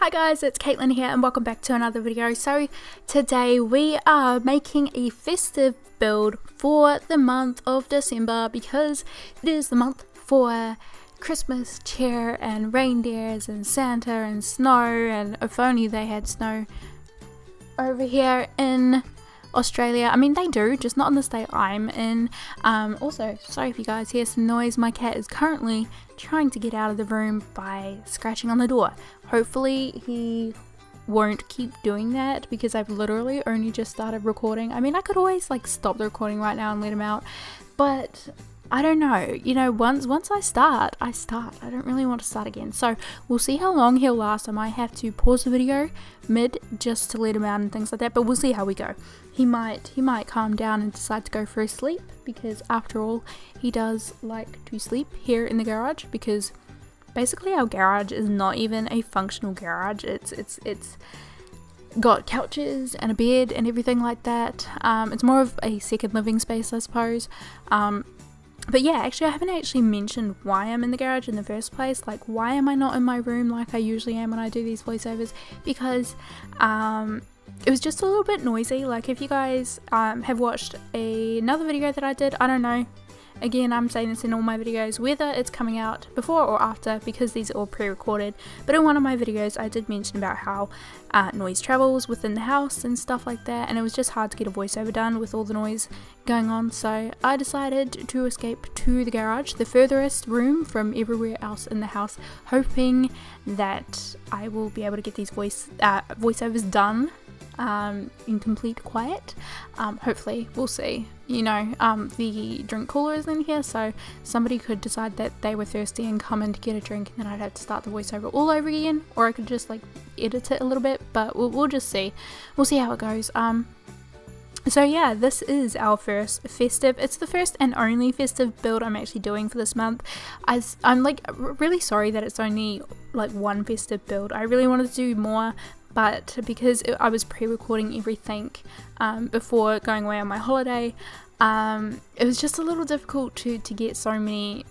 Hi guys, it's Caitlin here and welcome back to another video. So today we are making a festive build for the month of December because it is the month for Christmas cheer and reindeers and Santa and snow, and if only they had snow over here in Australia. I mean, they do, just not in the state I'm in. Also, sorry if you guys hear some noise. My cat is currently trying to get out of the room by scratching on the door. Hopefully he won't keep doing that because I've literally only just started recording. I mean, I could always like stop the recording right now and let him out, but I don't know, you know, once I start. I don't really want to start again. So we'll see how long he'll last. I might have to pause the video mid just to let him out and things like that, but we'll see how we go. He might calm down and decide to go for a sleep because after all, he does like to sleep here in the garage because basically our garage is not even a functional garage. It's got couches and a bed and everything like that. It's more of a second living space, I suppose. But yeah, actually I haven't actually mentioned why I'm in the garage in the first place. Like, why am I not in my room like I usually am when I do these voiceovers? Because it was just a little bit noisy. Like, if you guys have watched another video that I did, I don't know, again, I'm saying this in all my videos, whether it's coming out before or after because these are all pre-recorded, but in one of my videos I did mention about how noise travels within the house and stuff like that, and it was just hard to get a voiceover done with all the noise going on, so I decided to escape to the garage, the furthest room from everywhere else in the house, hoping that I will be able to get these voiceovers done in complete quiet. Hopefully, we'll see. You know, the drink cooler is in here, so somebody could decide that they were thirsty and come in to get a drink, and then I'd have to start the voiceover all over again, or I could just like edit it a little bit, but we'll just see. We'll see how it goes. So yeah, this is our first festive. It's the first and only festive build I'm actually doing for this month. I'm like really sorry that it's only like one festive build. I really wanted to do more, but because I was pre-recording everything before going away on my holiday, it was just a little difficult to get so many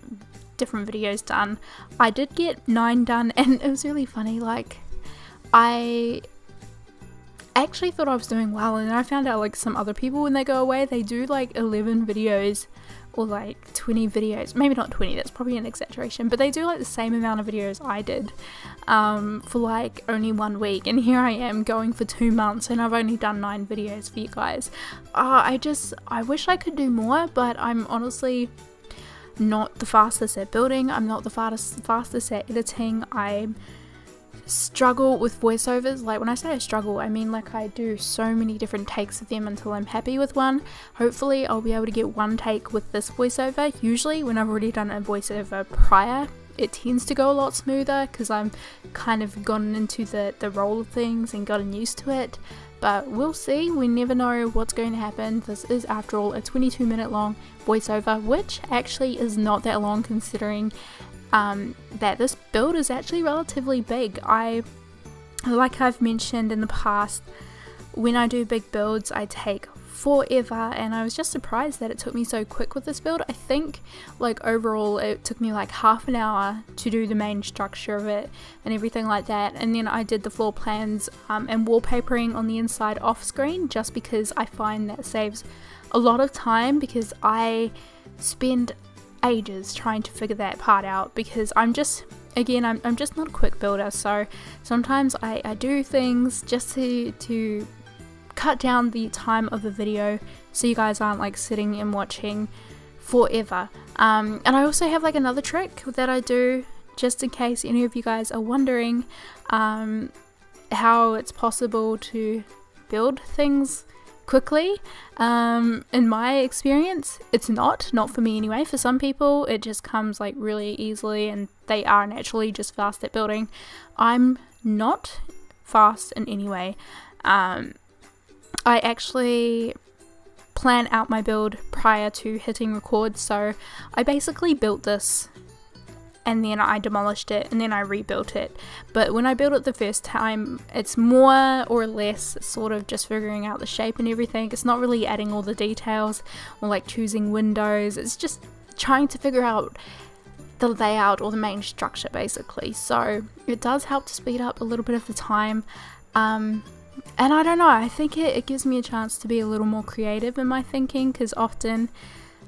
different videos done. I did get 9 done, and it was really funny. Like, I actually thought I was doing well, and I found out like some other people, when they go away, they do like 11 videos or like 20 videos. Maybe not 20, that's probably an exaggeration, but they do like the same amount of videos I did for like only 1 week, and here I am going for 2 months and I've only done 9 videos for you guys. I wish I could do more, but I'm honestly not the fastest at building. I'm not the fastest at editing. I struggle with voiceovers. Like, when I say I struggle, I mean like I do so many different takes of them until I'm happy with one. Hopefully I'll be able to get one take with this voiceover. Usually when I've already done a voiceover prior, it tends to go a lot smoother because I'm kind of gotten into the role of things and gotten used to it. But we'll see. We never know what's going to happen. This is, after all, a 22-minute long voiceover, which actually is not that long considering that this build is actually relatively big. Like I've mentioned in the past, when I do big builds I take forever, and I was just surprised that it took me so quick with this build. I think like overall it took me like half an hour to do the main structure of it and everything like that, and then I did the floor plans and wallpapering on the inside off screen, just because I find that saves a lot of time, because I spend ages trying to figure that part out, because I'm just not a quick builder. So sometimes I do things just to cut down the time of the video so you guys aren't like sitting and watching forever. And I also have like another trick that I do, just in case any of you guys are wondering how it's possible to build things quickly. In my experience, it's not for me anyway. For some people it just comes like really easily and they are naturally just fast at building. I'm not fast in any way. I actually plan out my build prior to hitting record, so I basically built this and then I demolished it and then I rebuilt it. But when I built it the first time, it's more or less sort of just figuring out the shape and everything. It's not really adding all the details or like choosing windows. It's just trying to figure out the layout or the main structure basically. So it does help to speed up a little bit of the time. And I don't know, I think it gives me a chance to be a little more creative in my thinking, because often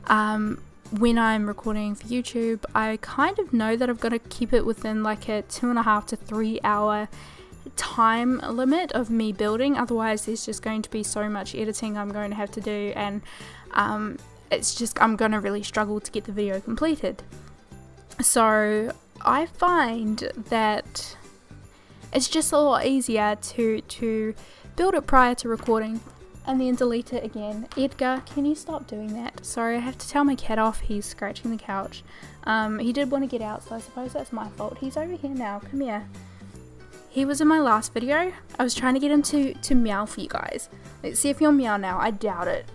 when I'm recording for YouTube, I kind of know that I've got to keep it within like a 2.5 to 3 hour time limit of me building. Otherwise there's just going to be so much editing I'm going to have to do, and it's just, I'm going to really struggle to get the video completed. So I find that it's just a lot easier to build it prior to recording and then delete it again. Edgar, can you stop doing that? Sorry, I have to tell my cat off. He's scratching the couch. He did want to get out, so I suppose that's my fault. He's over here now. Come here. He was in my last video. I was trying to get him to meow for you guys. Let's see if he'll meow now. I doubt it.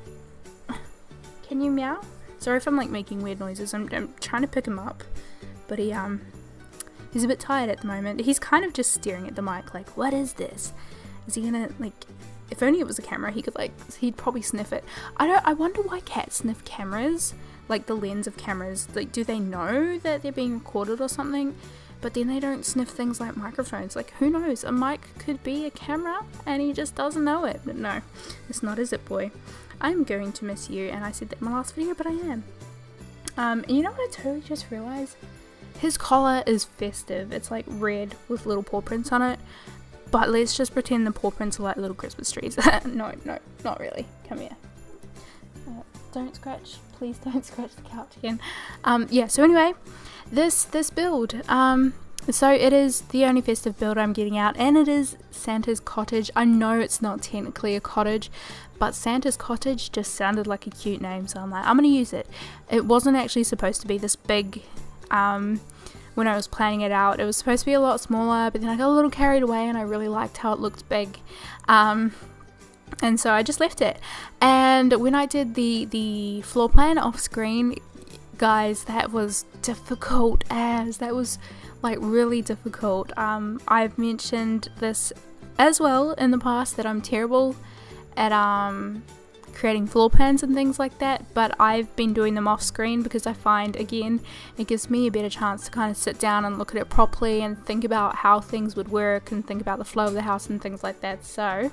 Can you meow? Sorry if I'm like making weird noises. I'm trying to pick him up, but he's a bit tired at the moment. He's kind of just staring at the mic like, what is this? Is he gonna, like, if only it was a camera, he could, like, he'd probably sniff it. I wonder why cats sniff cameras, like the lens of cameras. Like, do they know that they're being recorded or something? But then they don't sniff things like microphones. Like, who knows? A mic could be a camera and he just doesn't know it. But no, it's not, is it, boy? I'm going to miss you, and I said that in my last video, but I am. And you know what I totally just realized? His collar is festive. It's like red with little paw prints on it. But let's just pretend the paw prints are like little Christmas trees. No, not really. Come here. Don't scratch. Please don't scratch the couch again. Yeah, so anyway, this build. So it is the only festive build I'm getting out, and it is Santa's cottage. I know it's not technically a cottage, but Santa's cottage just sounded like a cute name, so I'm like, I'm going to use it. It wasn't actually supposed to be this big. When I was planning it out, it was supposed to be a lot smaller, but then I got a little carried away and I really liked how it looked big, and so I just left it. And when I did the floor plan off screen, guys, that was difficult that was like really difficult. I've mentioned this as well in the past, that I'm terrible at creating floor plans and things like that, but I've been doing them off screen because I find, again, it gives me a better chance to kind of sit down and look at it properly and think about how things would work and think about the flow of the house and things like that. So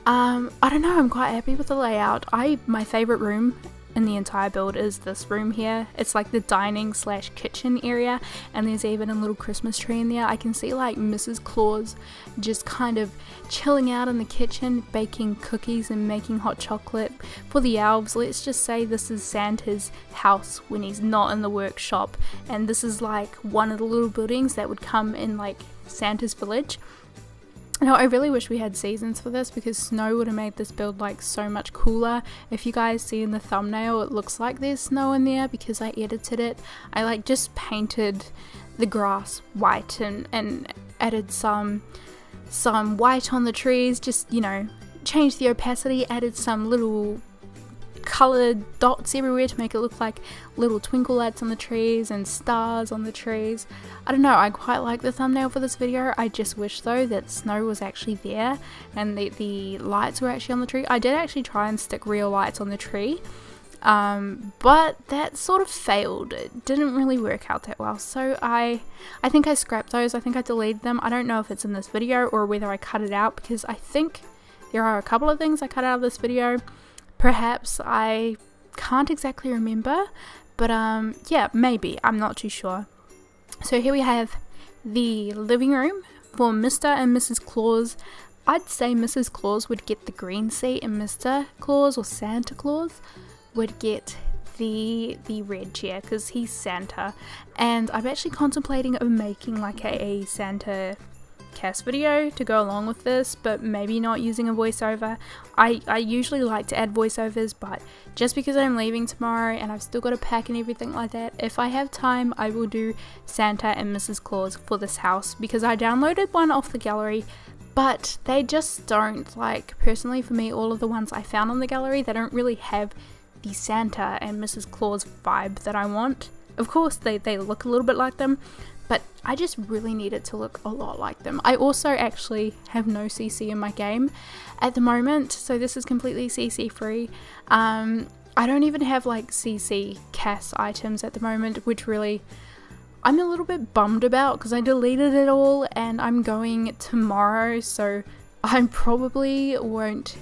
I don't know, I'm quite happy with the layout. My favorite room in the entire build is this room here. It's like the dining / kitchen area, and there's even a little Christmas tree in there. I can see like Mrs. Claus just kind of chilling out in the kitchen, baking cookies and making hot chocolate for the elves. Let's just say this is Santa's house when he's not in the workshop, and this is like one of the little buildings that would come in like Santa's village. Now, I really wish we had seasons for this, because snow would have made this build like so much cooler. If you guys see in the thumbnail, it looks like there's snow in there because I edited it. I like just painted the grass white and added some white on the trees, just, you know, changed the opacity, added some little colored dots everywhere to make it look like little twinkle lights on the trees and stars on the trees. I don't know, I quite like the thumbnail for this video. I just wish though that snow was actually there and the lights were actually on the tree. I did actually try and stick real lights on the tree, but that sort of failed. It didn't really work out that well, so I think I scrapped those. I think I deleted them. I don't know if it's in this video or whether I cut it out, because I think there are a couple of things I cut out of this video. Perhaps, I can't exactly remember, but yeah, maybe, I'm not too sure. So here we have the living room for Mr. and Mrs. Claus. I'd say Mrs. Claus would get the green seat and Mr. Claus, or Santa Claus, would get the red chair because he's Santa. And I'm actually contemplating of making like a Santa cast video to go along with this, but maybe not using a voiceover. I usually like to add voiceovers, but just because I'm leaving tomorrow and I've still got to pack and everything like that, if I have time I will do Santa and Mrs. Claus for this house, because I downloaded one off the gallery, but they just don't, like, personally for me, all of the ones I found on the gallery, they don't really have the Santa and Mrs. Claus vibe that I want. Of course they look a little bit like them, but I just really need it to look a lot like them. I also actually have no CC in my game at the moment, so this is completely CC free. I don't even have like CC CAS items at the moment, which really I'm a little bit bummed about because I deleted it all and I'm going tomorrow, so I probably won't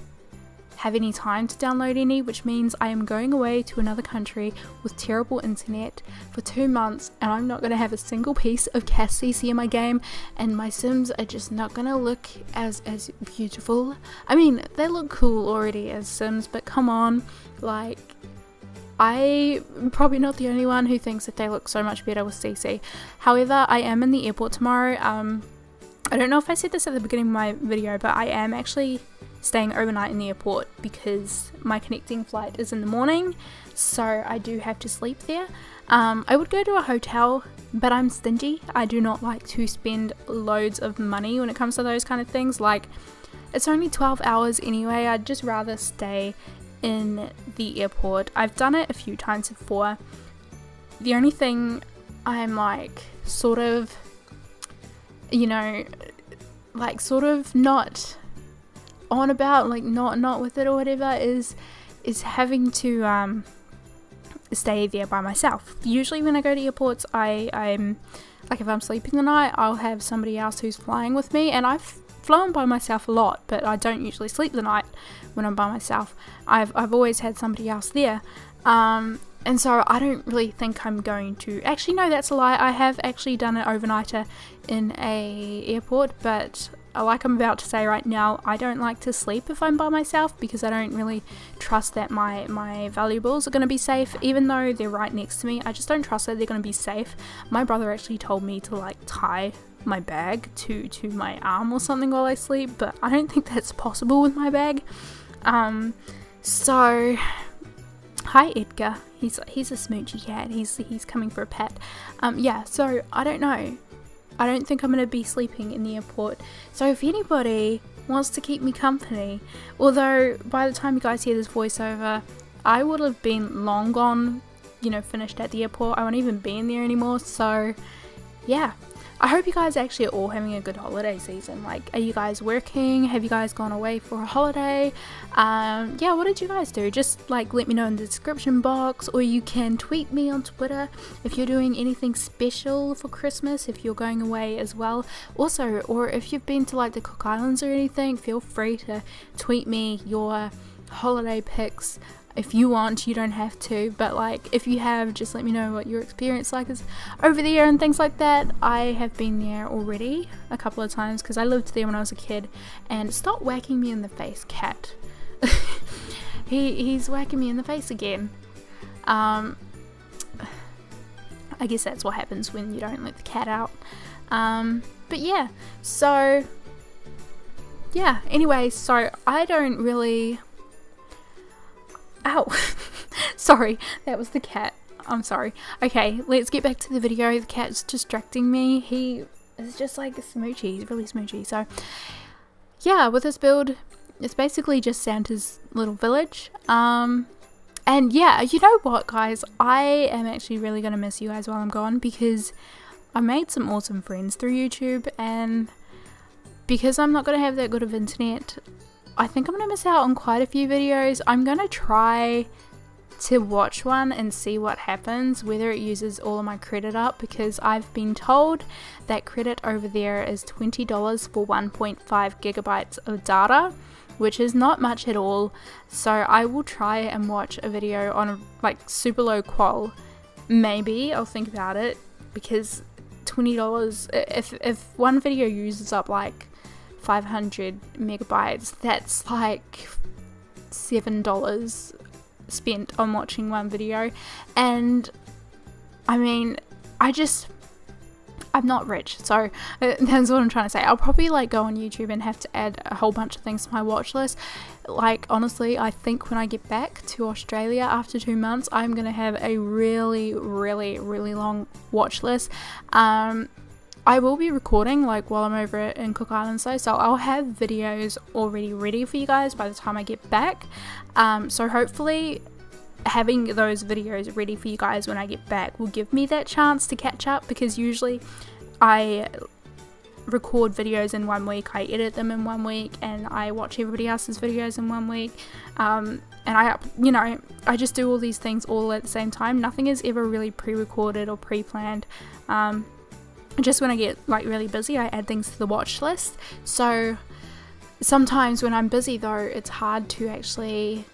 have any time to download any, which means I am going away to another country with terrible internet for 2 months, and I'm not going to have a single piece of CAC in my game, and my Sims are just not going to look as beautiful. I mean, they look cool already as Sims, but come on, like, I'm probably not the only one who thinks that they look so much better with CC. However, I am in the airport tomorrow. I don't know if I said this at the beginning of my video, but I am actually staying overnight in the airport because my connecting flight is in the morning, so I do have to sleep there. I would go to a hotel, but I'm stingy. I do not like to spend loads of money when it comes to those kind of things. Like, it's only 12 hours anyway. I'd just rather stay in the airport. I've done it a few times before. The only thing I'm like sort of, you know, like sort of not on about, like not with it or whatever, is having to stay there by myself. Usually when I go to airports, I'm like, if I'm sleeping the night, I'll have somebody else who's flying with me, and I've flown by myself a lot, but I don't usually sleep the night when I'm by myself. I've always had somebody else there, and so I don't really think I'm going to, actually no, that's a lie, I have actually done an overnighter in a airport, but like I'm about to say right now, I don't like to sleep if I'm by myself because I don't really trust that my valuables are going to be safe, even though they're right next to me. I just don't trust that they're going to be safe. My brother actually told me to like tie my bag to my arm or something while I sleep, but I don't think that's possible with my bag. So hi Edgar, he's a smoochy cat, he's coming for a pet. Yeah, so I don't know, I don't think I'm going to be sleeping in the airport, so if anybody wants to keep me company, although by the time you guys hear this voiceover I would have been long gone, you know, finished at the airport, I won't even be in there anymore, so yeah. I hope you guys actually are all having a good holiday season. Like, are you guys working? Have you guys gone away for a holiday? Yeah, what did you guys do? Just like let me know in the description box, or you can tweet me on Twitter if you're doing anything special for Christmas, if you're going away as well. Also, or if you've been to like the Cook Islands or anything, feel free to tweet me your holiday pics. If you want, you don't have to, but like if you have, just let me know what your experience like is over there and things like that. I have been there already a couple of times because I lived there when I was a kid. And stop whacking me in the face, cat. he's whacking me in the face again. I guess that's what happens when you don't let the cat out. But yeah, so yeah, anyway, so I don't really... Ow! Sorry, that was the cat. I'm sorry. Okay, let's get back to the video. The cat's distracting me. He is just like a smoochy. He's really smoochy. So, yeah, with this build, it's basically just Santa's little village. And yeah, you know what, guys? I am actually really going to miss you guys while I'm gone because I made some awesome friends through YouTube, and because I'm not going to have that good of internet, I think I'm going to miss out on quite a few videos. I'm going to try to watch one and see what happens, whether it uses all of my credit up, because I've been told that credit over there is $20 for 1.5 gigabytes of data, which is not much at all. So I will try and watch a video on a, like, super low qual. Maybe I'll think about it, because $20, if one video uses up like 500 megabytes, that's like $7 spent on watching one video. And I mean, I'm not rich, so that's what I'm trying to say. I'll probably like go on YouTube and have to add a whole bunch of things to my watch list. Like, honestly, I think when I get back to Australia after 2 months, I'm gonna have a really long watch list. I will be recording like while I'm over in Cook Islands though, so I'll have videos already ready for you guys by the time I get back. So hopefully having those videos ready for you guys when I get back will give me that chance to catch up, because usually I record videos in 1 week, I edit them in 1 week, and I watch everybody else's videos in 1 week, and I just do all these things all at the same time. Nothing is ever really pre-recorded or pre-planned. Just when I get like really busy, I add things to the watch list. So sometimes when I'm busy though, it's hard to actually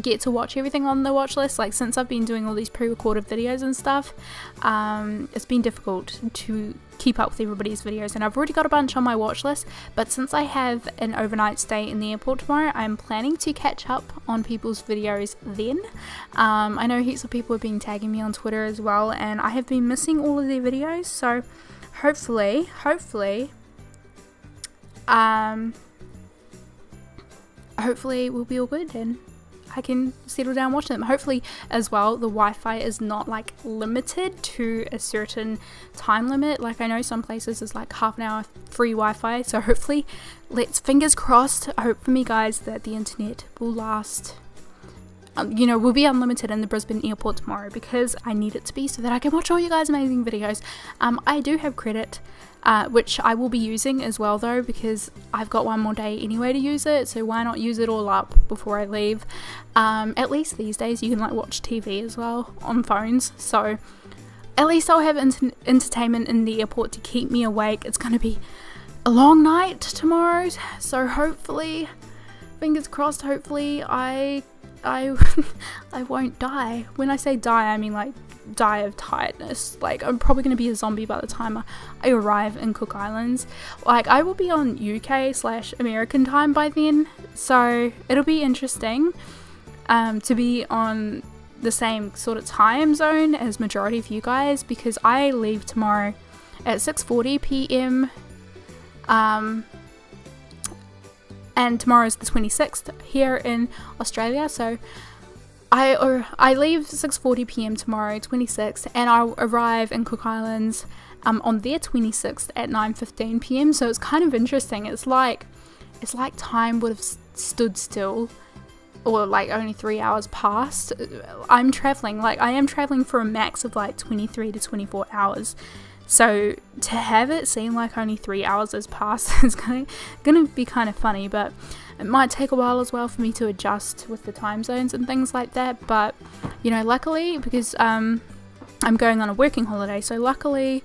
get to watch everything on the watch list. Like since I've been doing all these pre-recorded videos and stuff, it's been difficult to keep up with everybody's videos, and I've already got a bunch on my watch list, but since I have an overnight stay in the airport tomorrow, I'm planning to catch up on people's videos then. I know heaps of people have been tagging me on Twitter as well, and I have been missing all of their videos, so hopefully we'll be all good and I can settle down and watch them. Hopefully as well the Wi-Fi is not like limited to a certain time limit. Like I know some places is like half an hour free Wi-Fi, so hopefully, let's fingers crossed, I hope for me guys that the internet will last, will be unlimited in the Brisbane airport tomorrow, because I need it to be so that I can watch all you guys' amazing videos. I do have credit, which I will be using as well though, because I've got one more day anyway to use it, so why not use it all up before I leave. At least these days you can like watch TV as well on phones, so at least I'll have entertainment in the airport to keep me awake. It's going to be a long night tomorrow, so hopefully, fingers crossed, hopefully I won't die. When I say die, I mean like die of tiredness. Like I'm probably going to be a zombie by the time I arrive in Cook Islands. Like I will be on UK/American time by then, so it'll be interesting to be on the same sort of time zone as majority of you guys, because I leave tomorrow at 6:40 p.m. And tomorrow's the 26th here in Australia, so I leave 6:40 p.m. tomorrow, 26th, and I'll arrive in Cook Islands on their 26th at 9:15 p.m. So it's kind of interesting. It's like time would have stood still, or like only 3 hours passed. I am traveling for a max of like 23 to 24 hours. So to have it seem like only 3 hours has passed is gonna be kind of funny, but it might take a while as well for me to adjust with the time zones and things like that. But luckily, because I'm going on a working holiday, so luckily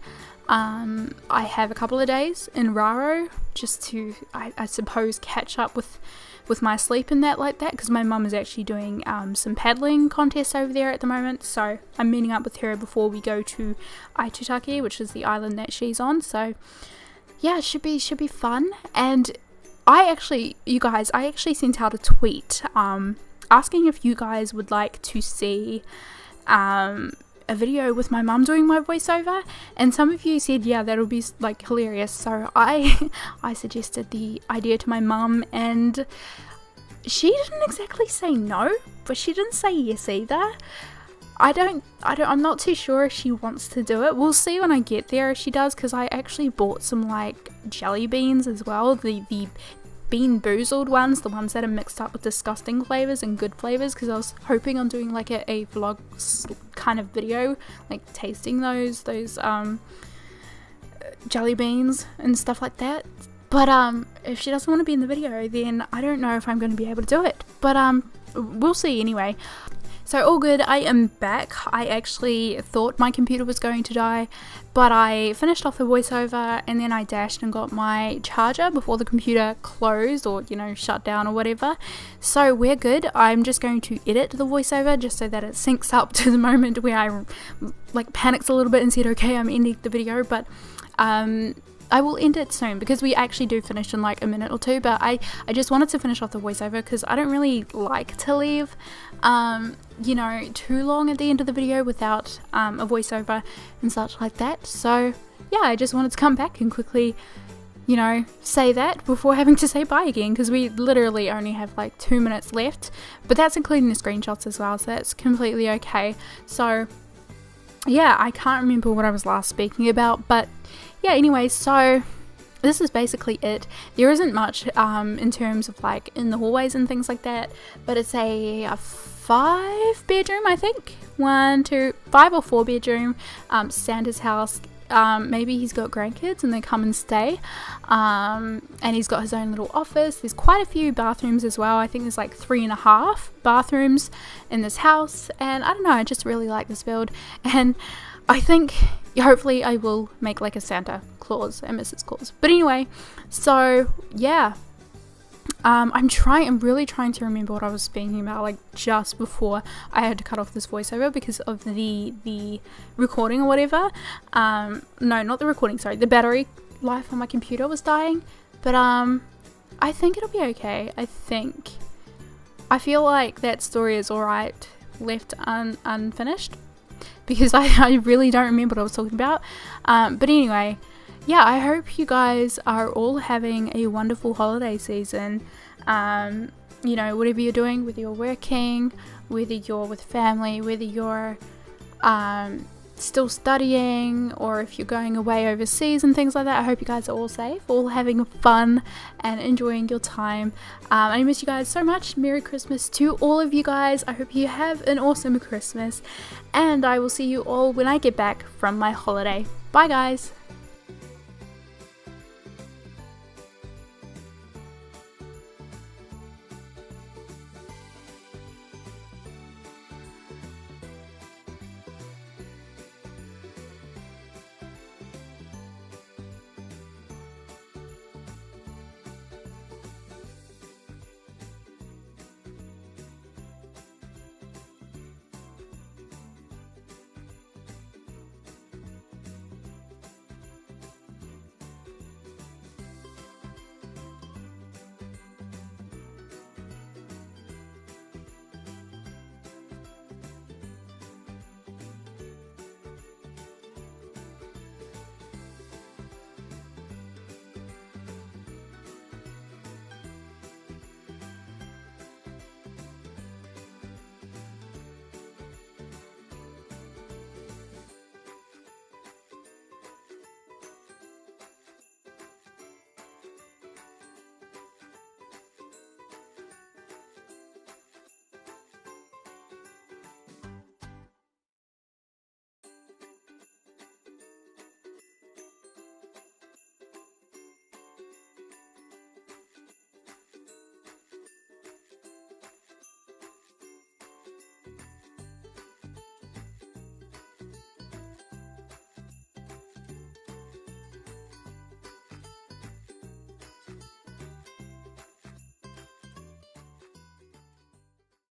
I have a couple of days in Raro just to I suppose catch up with my sleep and that like that, because my mum is actually doing some paddling contests over there at the moment, so I'm meeting up with her before we go to Aitutaki, which is the island that she's on. So yeah, it should be fun. And I actually sent out a tweet asking if you guys would like to see a video with my mum doing my voiceover, and some of you said yeah, that'll be like hilarious. So I suggested the idea to my mum, and she didn't exactly say no, but she didn't say yes either. I'm not too sure if she wants to do it. We'll see when I get there if she does, because I actually bought some like jelly beans as well, the Bean Boozled ones, the ones that are mixed up with disgusting flavors and good flavors, because I was hoping on doing like a vlog kind of video, like tasting those jelly beans and stuff like that. But if she doesn't want to be in the video, then I don't know if I'm going to be able to do it, but we'll see anyway. So all good, I am back. I actually thought my computer was going to die, but I finished off the voiceover and then I dashed and got my charger before the computer closed or, shut down or whatever. So we're good. I'm just going to edit the voiceover just so that it syncs up to the moment where I like panicked a little bit and said, okay, I'm ending the video, but I will end it soon because we actually do finish in like a minute or two, but I just wanted to finish off the voiceover because I don't really like to leave too long at the end of the video without a voiceover and such like that. So yeah, I just wanted to come back and quickly say that before having to say bye again, because we literally only have like 2 minutes left, but that's including the screenshots as well, so that's completely okay. So yeah, I can't remember what I was last speaking about, but yeah, anyway, so this is basically it. There isn't much in terms of like in the hallways and things like that, but it's a 5 bedroom, I think, 1, 2, 5 or 4 bedroom Santa's house maybe he's got grandkids and they come and stay, and he's got his own little office. There's quite a few bathrooms as well. I think there's like 3.5 bathrooms in this house, and I don't know, I just really like this build, and I think hopefully I will make like a Santa Claus and Mrs. Claus. But anyway, so yeah, I'm really trying to remember what I was speaking about, like just before I had to cut off this voiceover because of the recording or whatever. No, not the recording, sorry, the battery life on my computer was dying. But I think it'll be okay. I feel like that story is alright left unfinished, because I really don't remember what I was talking about. But anyway, yeah, I hope you guys are all having a wonderful holiday season. You know, whatever you're doing, whether you're working, whether you're with family, whether you're still studying, or if you're going away overseas and things like that, I hope you guys are all safe, all having fun and enjoying your time. I miss you guys so much. Merry Christmas to all of you guys. I hope you have an awesome Christmas, and I will see you all when I get back from my holiday. Bye guys.